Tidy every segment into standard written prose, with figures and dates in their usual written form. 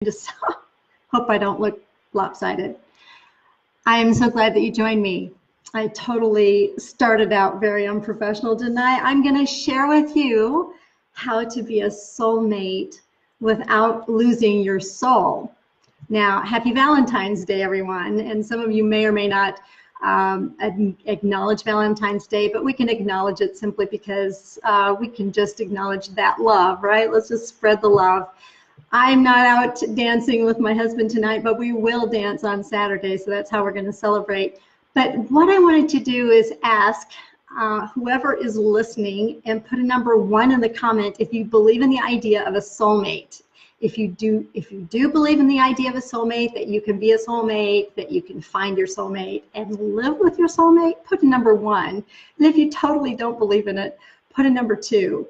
Just hope I don't look lopsided. I am so glad that you joined me. I totally started out very unprofessional tonight. I'm going to share with you how to be a soulmate without losing your soul. Now, happy Valentine's Day, everyone. And some of you may or may not acknowledge Valentine's Day, but we can acknowledge it simply because we can just acknowledge that love, right? Let's just spread the love. I'm not out dancing with my husband tonight, but we will dance on Saturday, so that's how we're going to celebrate. But what I wanted to do is ask whoever is listening and put a number 1 in the comment if you believe in the idea of a soulmate. If you do believe in the idea of a soulmate, that you can be a soulmate, that you can find your soulmate and live with your soulmate, put a number 1. And if you totally don't believe in it, put a number 2.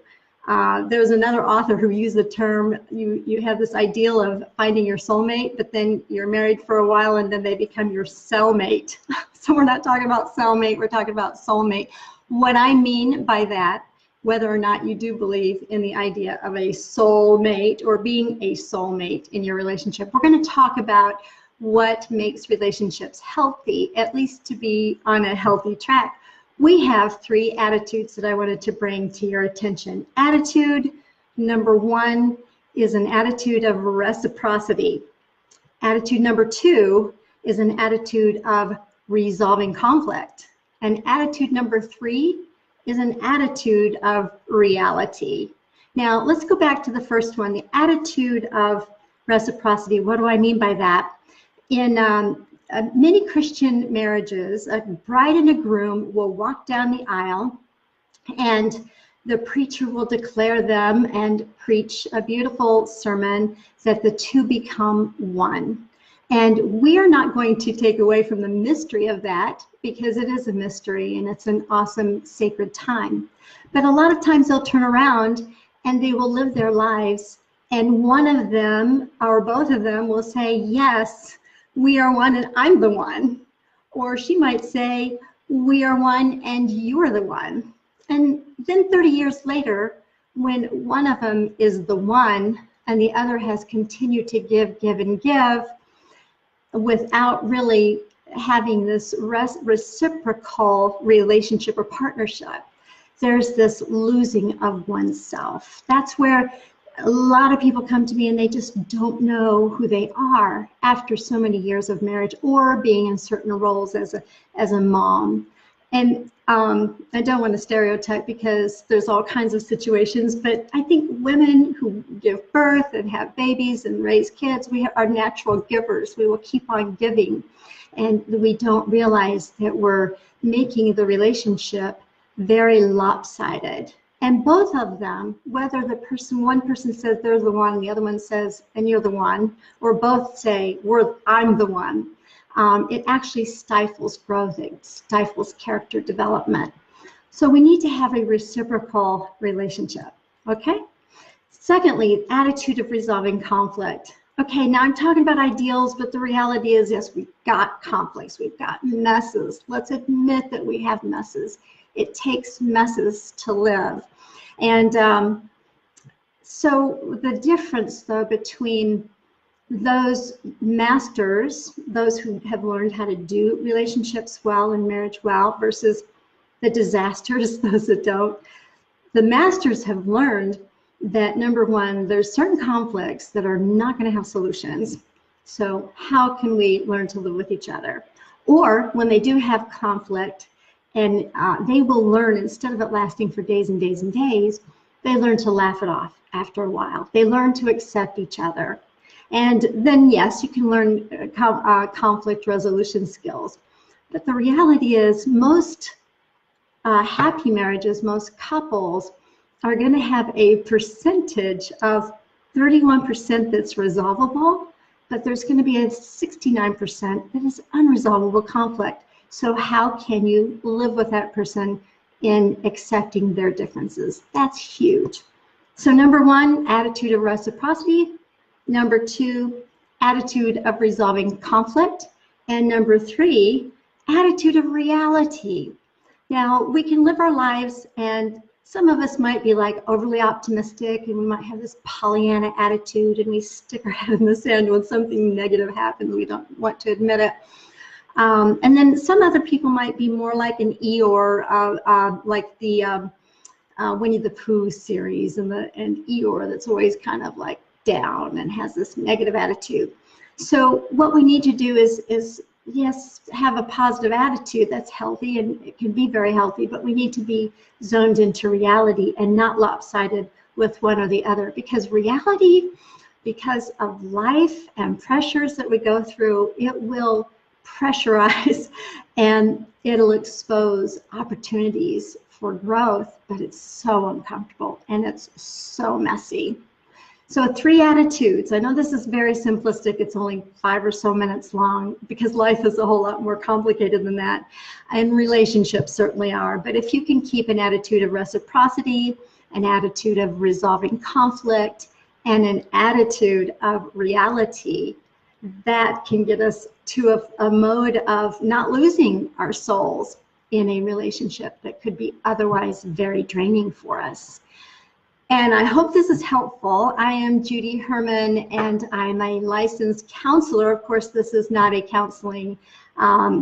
There's another author who used the term, you have this ideal of finding your soulmate, but then you're married for a while and then they become your cellmate. So we're not talking about cellmate, we're talking about soulmate. What I mean by that, whether or not you do believe in the idea of a soulmate or being a soulmate in your relationship, we're going to talk about what makes relationships healthy, at least to be on a healthy track. We have 3 attitudes that I wanted to bring to your attention. Attitude number 1 is an attitude of reciprocity. Attitude number 2 is an attitude of resolving conflict. And attitude number 3 is an attitude of reality. Now, let's go back to the first one, the attitude of reciprocity. What do I mean by that? In many Christian marriages, a bride and a groom will walk down the aisle and the preacher will declare them and preach a beautiful sermon that the two become one. And we are not going to take away from the mystery of that because it is a mystery and it's an awesome sacred time. But a lot of times they'll turn around and they will live their lives and one of them or both of them will say, yes, we are one and I'm the one. Or she might say, we are one and you're the one. And then 30 years later, when one of them is the one and the other has continued to give and give without really having this reciprocal relationship or partnership, there's this losing of oneself. That's where a lot of people come to me and they just don't know who they are after so many years of marriage or being in certain roles as a mom. And I don't want to stereotype because there's all kinds of situations, but I think women who give birth and have babies and raise kids, we are natural givers. We will keep on giving. And we don't realize that we're making the relationship very lopsided. And both of them, whether one person says they're the one, and the other one says, and you're the one, or both say, I'm the one, it actually stifles growth, it stifles character development. So we need to have a reciprocal relationship, okay? Secondly, attitude of resolving conflict. Okay, now I'm talking about ideals, but the reality is, yes, we've got conflicts, we've got messes. Let's admit that we have messes. It takes messes to live. And so the difference, though, between those masters, those who have learned how to do relationships well and marriage well, versus the disasters, those that don't, the masters have learned that, number 1, there's certain conflicts that are not going to have solutions. So how can we learn to live with each other? Or when they do have conflict, and they will learn, instead of it lasting for days and days and days, they learn to laugh it off after a while. They learn to accept each other. And then, yes, you can learn conflict resolution skills. But the reality is most happy marriages, most couples are going to have a percentage of 31% that's resolvable, but there's going to be a 69% that is unresolvable conflict. So how can you live with that person in accepting their differences? That's huge. So number 1, attitude of reciprocity. Number 2, attitude of resolving conflict. And number 3, attitude of reality. Now, we can live our lives and Some of us might be like overly optimistic, and we might have this Pollyanna attitude, and we stick our head in the sand when something negative happens. We don't want to admit it. And then some other people might be more like an Eeyore, like the Winnie the Pooh series, and Eeyore that's always kind of like down and has this negative attitude. So what we need to do is yes, have a positive attitude that's healthy, and it can be very healthy, but we need to be zoned into reality and not lopsided with one or the other, because reality, because of life and pressures that we go through, it will pressurize and it'll expose opportunities for growth, but it's so uncomfortable and it's so messy. So 3 attitudes. I know this is very simplistic. It's only 5 or so minutes long, because life is a whole lot more complicated than that. And relationships certainly are. But if you can keep an attitude of reciprocity, an attitude of resolving conflict, and an attitude of reality, that can get us to a mode of not losing our souls in a relationship that could be otherwise very draining for us. And I hope this is helpful. I am Judy Herman, and I'm a licensed counselor. Of course, this is not a counseling,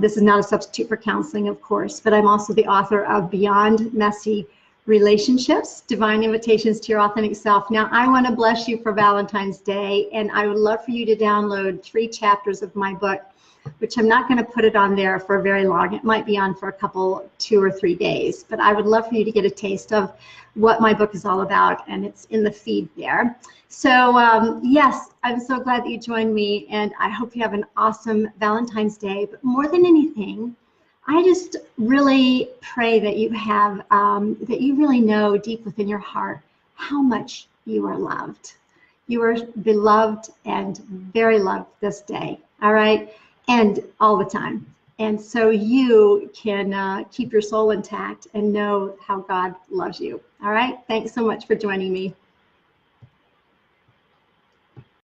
this is not a substitute for counseling, of course, but I'm also the author of Beyond Messy Relationships, Divine Invitations to Your Authentic Self. Now, I want to bless you for Valentine's Day, and I would love for you to download 3 chapters of my book, which I'm not going to put it on there for very long. It might be on for a couple, 2 or 3 days, but I would love for you to get a taste of what my book is all about, and it's in the feed there. So yes, I'm so glad that you joined me, and I hope you have an awesome Valentine's Day. But more than anything, I just really pray that you have, that you really know deep within your heart how much you are loved. You are beloved and very loved this day, all right? And all the time. And so you can keep your soul intact and know how God loves you. All right? Thanks so much for joining me.